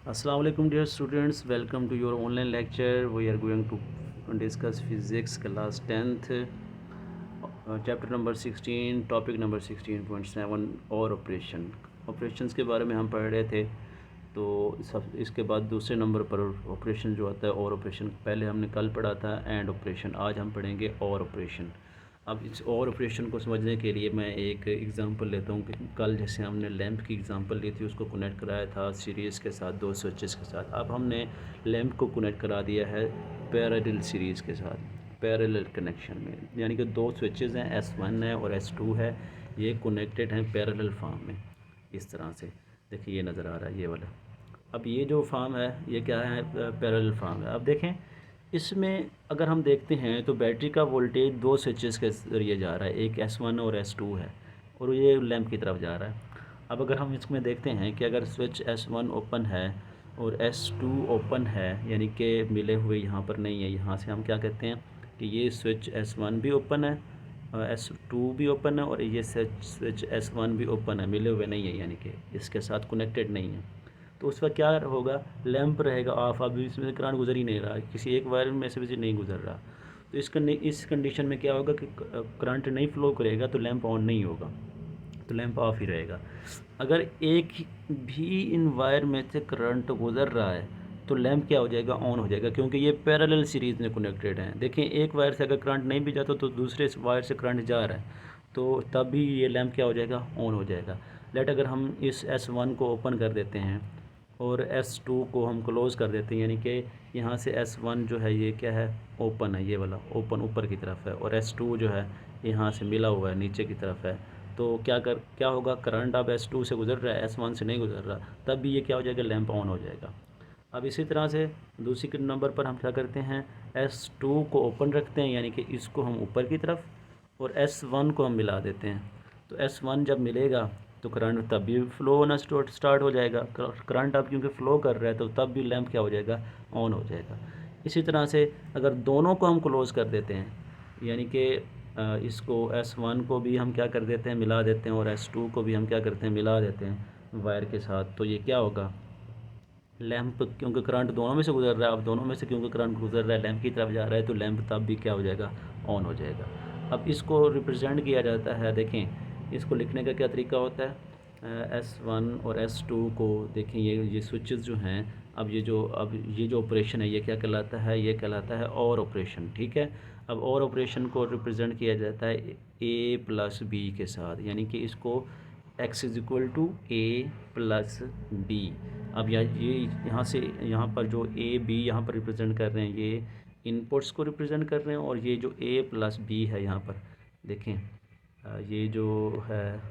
Assalamu alaikum dear students, welcome to your online lecture. We are going to discuss physics class 10th, chapter number 16, topic number 16.7 और operations के बारे में हम पढ़ रहे थे। तो इसके बाद दूसरे नंबर पर ऑपरेशन जो आता है और ऑपरेशन, पहले हमने कल पढ़ा था एंड ऑपरेशन, आज हम पढ़ेंगे और ऑपरेशन। अब इस और ऑपरेशन को समझने के लिए मैं एक एग्ज़ाम्पल लेता हूँ कि कल जैसे हमने लैंप की एग्ज़ाम्पल ली थी, उसको कनेक्ट कराया था सीरीज़ के साथ, दो स्विचेस के साथ। अब हमने लैंप को कनेक्ट करा दिया है पैरेलल सीरीज़ के साथ, पैरेलल कनेक्शन में, यानी कि दो स्विचेस हैं, S1 है और S2 है, ये कनेक्टेड हैं पैरेलल फॉर्म में। इस तरह से देखिए, ये नज़र आ रहा है ये वाला। अब ये जो फॉर्म है ये क्या है, पैरेलल फॉर्म है। अब देखें इसमें अगर हम देखते हैं तो बैटरी का वोल्टेज दो स्विचेस के ज़रिए जा रहा है, एक S1 और S2 है, और ये लैंप की तरफ जा रहा है। अब अगर हम इसमें देखते हैं कि अगर स्विच S1 ओपन है और S2 ओपन है, यानी कि मिले हुए यहाँ पर नहीं है, यहाँ से हम क्या कहते हैं कि ये स्विच S1 भी ओपन है, S2 भी ओपन है, और ये स्विच S1 भी ओपन है, मिले हुए नहीं है, यानी कि इसके साथ कनेक्टेड नहीं है। तो उसका क्या होगा, लैंप रहेगा ऑफ। अभी इसमें करंट गुजर ही नहीं रहा, किसी एक वायर में से भी नहीं गुजर रहा। तो इस कंडीशन में क्या होगा कि करंट नहीं फ्लो करेगा तो लैंप ऑन नहीं होगा, तो लैंप ऑफ ही रहेगा। अगर एक भी इन वायर में से करंट गुजर रहा है तो लैंप क्या हो जाएगा, ऑन हो जाएगा, क्योंकि ये पैरेलल सीरीज़ में कनेक्टेड हैं। देखें, एक वायर से अगर करंट नहीं भी जाता तो दूसरे वायर से करंट जा रहा है, तो तब भी ये लैंप क्या हो जाएगा, ऑन हो जाएगा। लेट अगर हम इस S1 को ओपन कर देते हैं और S2 को हम क्लोज़ कर देते हैं, यानी कि यहाँ से S1 जो है ये क्या है, ओपन है, ये वाला ओपन ऊपर की तरफ है, और S2 जो है यहाँ से मिला हुआ है, नीचे की तरफ है। तो क्या होगा, करंट अब S2 से गुजर रहा है, S1 से नहीं गुजर रहा, तब भी ये क्या हो जाएगा, लैंप ऑन हो जाएगा। अब इसी तरह से दूसरी नंबर पर हम क्या करते हैं, S2 को ओपन रखते हैं, यानी कि इसको हम ऊपर की तरफ, और S1 को हम मिला देते हैं। तो S1 जब मिलेगा तो करंट तब भी फ्लो होना स्टार्ट हो जाएगा। करंट अब क्योंकि फ़्लो कर रहा है तो तब भी लैंप क्या हो जाएगा, ऑन हो जाएगा। इसी तरह से अगर दोनों को हम क्लोज़ कर देते हैं, यानी कि इसको S1 को भी हम क्या कर देते हैं, मिला देते हैं, और S2 को भी हम क्या करते हैं, मिला देते हैं वायर के साथ, तो ये क्या होगा, लैंप, क्योंकि करंट दोनों में से गुजर रहा है, अब दोनों में से क्योंकि करंट गुजर रहा है, लैंप की तरफ जा रहा है, तो लैंप तब भी क्या हो जाएगा, ऑन हो जाएगा। अब इसको रिप्रेजेंट किया जाता है, देखें इसको लिखने का क्या तरीका होता है, S1 और S2 को देखें, ये स्विचेस जो हैं, अब ये जो ऑपरेशन है ये क्या कहलाता है, ये कहलाता है और ऑपरेशन, ठीक है। अब और ऑपरेशन को रिप्रेजेंट किया जाता है A प्लस बी के साथ, यानी कि इसको x is equal to A plus B. अब ये यहाँ से यहाँ पर जो ए बी यहाँ पर रिप्रेजेंट कर रहे हैं, ये इनपुट्स को रिप्रेजेंट कर रहे हैं, और ये जो ए प्लस बी है यहाँ पर देखें, ये जो है,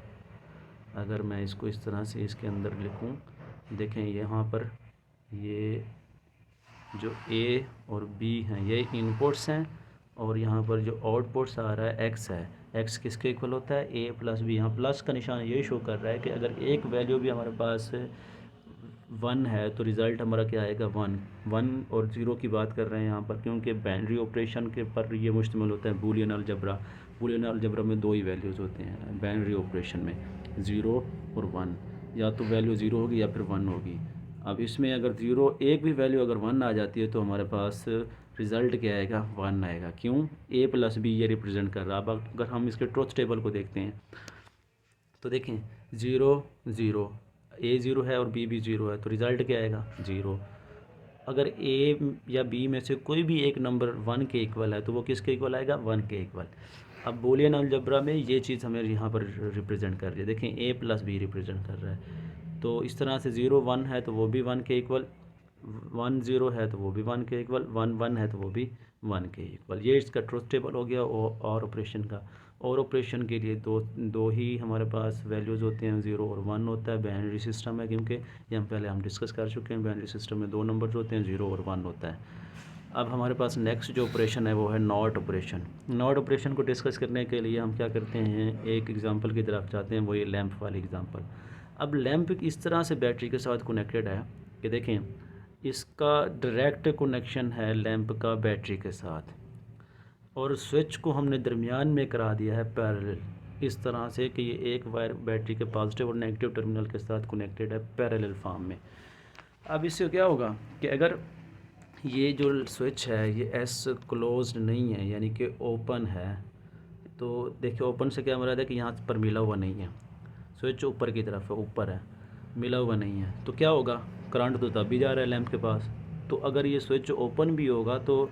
अगर मैं इसको इस तरह से इसके अंदर लिखूँ, देखें यहाँ पर ये जो ए और बी हैं ये इनपुट्स हैं, और यहाँ पर जो आउटपुट्स आ रहा है एक्स है, एक्स किसके इक्वल होता है, ए प्लस बी। यहाँ प्लस का निशान ये शो कर रहा है कि अगर एक वैल्यू भी हमारे पास 1 है तो रिज़ल्ट हमारा क्या आएगा, 1। 1 और 0 की बात कर रहे हैं यहाँ पर, क्योंकि बाइनरी ऑपरेशन के पर ये मुश्तमिल होता है, बूलियन अलजबरा। बूलियन अलजबरा में दो ही वैल्यूज़ होते हैं बाइनरी ऑपरेशन में, 0 और 1, या तो वैल्यू 0 होगी या फिर 1 होगी। अब इसमें अगर एक भी वैल्यू अगर 1 आ जाती है तो हमारे पास रिज़ल्ट क्या आएगा, 1 आएगा। क्यों, ए प्लस बी ये रिप्रेजेंट कर रहा है। अब अगर हम इसके ट्रुथ टेबल को देखते हैं तो देखें, 0 0, ए 0 है और बी भी 0 है, तो रिज़ल्ट क्या आएगा, 0। अगर ए या बी में से कोई भी एक नंबर 1 के इक्वल है तो वो किसके इक्वल आएगा, 1 के इक्वल। अब बूलियन अलजबरा में ये चीज़ हमें यहाँ पर रिप्रेजेंट कर रही है, देखें ए प्लस बी रिप्रेजेंट कर रहा है। तो इस तरह से 0 1 है तो वो भी 1 के इक्वल, 1 0 है तो वो भी 1 के इक्वल, 1 1 है तो वो भी 1 के इक्वल। ये इसका ट्रुथ टेबल हो गया और ऑपरेशन का। और ऑपरेशन के लिए दो ही हमारे पास वैल्यूज़ होते हैं, 0 और 1 होता है। बाइनरी सिस्टम है, क्योंकि ये हम डिस्कस कर चुके हैं, बाइनरी सिस्टम में दो नंबर्स होते हैं, 0 और 1 होता है। अब हमारे पास नेक्स्ट जो ऑपरेशन है वो है नॉट ऑपरेशन। नॉट ऑपरेशन को डिस्कस करने के लिए हम क्या करते हैं, एक एग्जांपल की तरफ जाते हैं, वो ये लैंप वाली एग्जांपल। अब लैंप इस तरह से बैटरी के साथ कनेक्टेड है कि देखें, इसका डायरेक्ट कनेक्शन है लैंप का बैटरी के साथ, और स्विच को हमने दरमियान में करा दिया है पैरेलल, इस तरह से कि ये एक वायर बैटरी के पॉजिटिव और नेगेटिव टर्मिनल के साथ कनेक्टेड है पैरेलल फॉर्म में। अब इससे क्या होगा कि अगर ये जो स्विच है ये एस क्लोज्ड नहीं है यानी कि ओपन है, तो देखिए ओपन से क्या मुराद है कि यहाँ पर मिला हुआ नहीं है, स्विच ऊपर की तरफ है, ऊपर है, मिला हुआ नहीं है, तो क्या होगा, करंट तो तब भी जा रहा है लैंप के पास। तो अगर ये स्विच ओपन भी होगा तो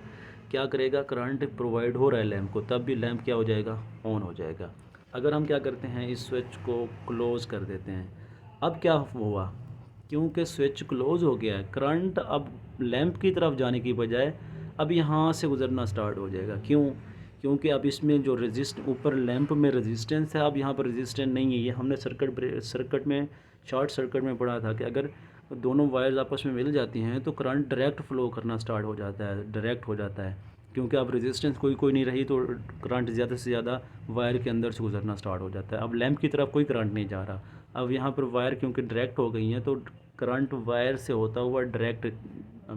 क्या करेगा, करंट प्रोवाइड हो रहा है लैंप को, तब भी लैंप क्या हो जाएगा, ऑन हो जाएगा। अगर हम क्या करते हैं, इस स्विच को क्लोज़ कर देते हैं, अब क्या हुआ, क्योंकि स्विच क्लोज़ हो गया है, करंट अब लैंप की तरफ जाने की बजाय अब यहाँ से गुज़रना स्टार्ट हो जाएगा। क्यों, क्योंकि अब इसमें जो ऊपर लैंप में रेजिस्टेंस है, अब यहाँ पर रेजिस्टेंस नहीं है। ये हमने सर्किट में, शॉर्ट सर्किट में पढ़ा था कि अगर दोनों वायर्स आपस में मिल जाती हैं तो करंट डायरेक्ट फ्लो करना स्टार्ट हो जाता है, डायरेक्ट हो जाता है, क्योंकि अब रेजिस्टेंस कोई नहीं रही तो करंट ज़्यादा से ज़्यादा वायर के अंदर से गुजरना स्टार्ट हो जाता है। अब लैंप की तरफ कोई करंट नहीं जा रहा, अब यहाँ पर वायर क्योंकि डायरेक्ट हो गई हैं तो करंट वायर से होता हुआ डायरेक्ट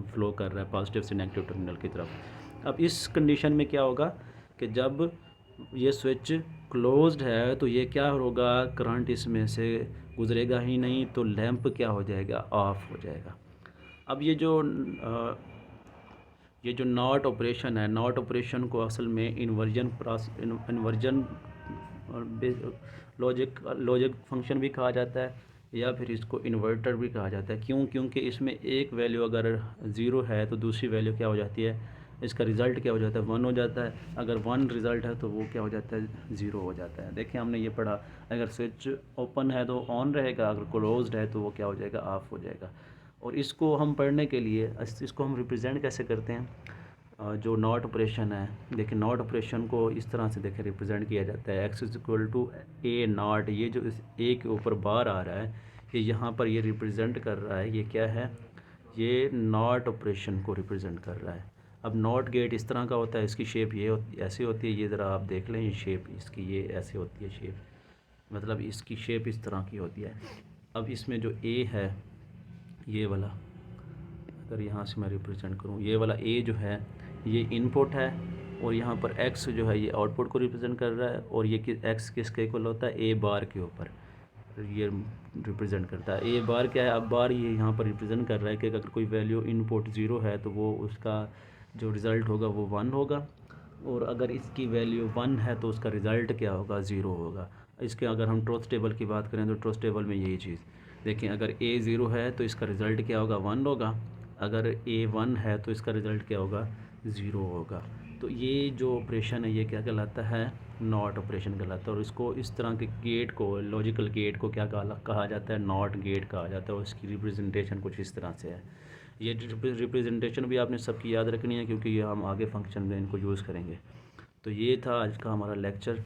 फ्लो कर रहा है पॉजिटिव से नेगेटिव टर्मिनल की तरफ। अब इस कंडीशन में क्या होगा कि जब ये स्विच क्लोज्ड है तो ये क्या होगा, करंट इसमें से गुजरेगा ही नहीं, तो लैंप क्या हो जाएगा, ऑफ हो जाएगा। अब ये जो नॉट ऑपरेशन है, नॉट ऑपरेशन को असल में इन्वर्जन लॉजिक फंक्शन भी कहा जाता है, या फिर इसको इन्वर्टर भी कहा जाता है। क्यों, क्योंकि इसमें एक वैल्यू अगर ज़ीरो है तो दूसरी वैल्यू क्या हो जाती है, इसका रिज़ल्ट क्या हो जाता है, वन हो जाता है। अगर वन रिज़ल्ट है तो वो क्या हो जाता है, ज़ीरो हो जाता है। देखिए हमने ये पढ़ा, अगर स्विच ओपन है तो ऑन रहेगा, अगर क्लोज्ड है तो वो क्या हो जाएगा, ऑफ हो जाएगा। और इसको हम पढ़ने के लिए इसको हम रिप्रेजेंट कैसे करते हैं, जो नॉट ऑपरेशन है, देखिए नॉट ऑपरेशन को इस तरह से देखिए रिप्रेजेंट किया जाता है, x is equal to A nought. ये जो इस ए के ऊपर बार आ रहा है, ये यहाँ पर ये रिप्रेजेंट कर रहा है, ये क्या है, ये नॉट ऑपरेशन को रिप्रेजेंट कर रहा है। अब नॉट गेट इस तरह का होता है, इसकी शेप ये ऐसे होती है, ये ज़रा आप देख लें, ये शेप इसकी ये ऐसे होती है शेप, मतलब इसकी शेप इस तरह की होती है। अब इसमें जो ए है ये वाला, अगर यहाँ से मैं रिप्रेजेंट करूँ, ये वाला ए जो है ये इनपुट है, और यहाँ पर एक्स जो है ये आउटपुट को रिप्रेजेंट कर रहा है, और ये एक्स किसके इक्वल होता है, ए बार के ऊपर ये रिप्रेजेंट करता है। ए बार क्या है, अब बार ये यहाँ पर रिप्रेजेंट कर रहा है कि अगर कोई वैल्यू इनपुट ज़ीरो है तो वो उसका जो रिज़ल्ट होगा वो वन होगा, और अगर इसकी वैल्यू वन है तो उसका रिज़ल्ट क्या होगा, ज़ीरो होगा। इसके अगर हम ट्रुथ टेबल की बात करें तो ट्रुथ टेबल में यही चीज़ देखें, अगर ए ज़ीरो है तो इसका रिज़ल्ट क्या होगा, वन होगा, अगर ए वन है तो इसका रिज़ल्ट क्या होगा, ज़ीरो होगा। तो ये जो ऑपरेशन है ये क्या कहलाता है, नॉट ऑपरेशन कहलाता है। और इसको इस तरह के गेट को, लॉजिकल गेट को क्या कहा जाता है, नॉट गेट कहा जाता है, और इसकी रिप्रेजेंटेशन कुछ इस तरह से है। ये रिप्रेजेंटेशन भी आपने सबकी याद रखनी है, क्योंकि ये हम आगे फंक्शन में इनको यूज़ करेंगे। तो ये था आज का हमारा लेक्चर।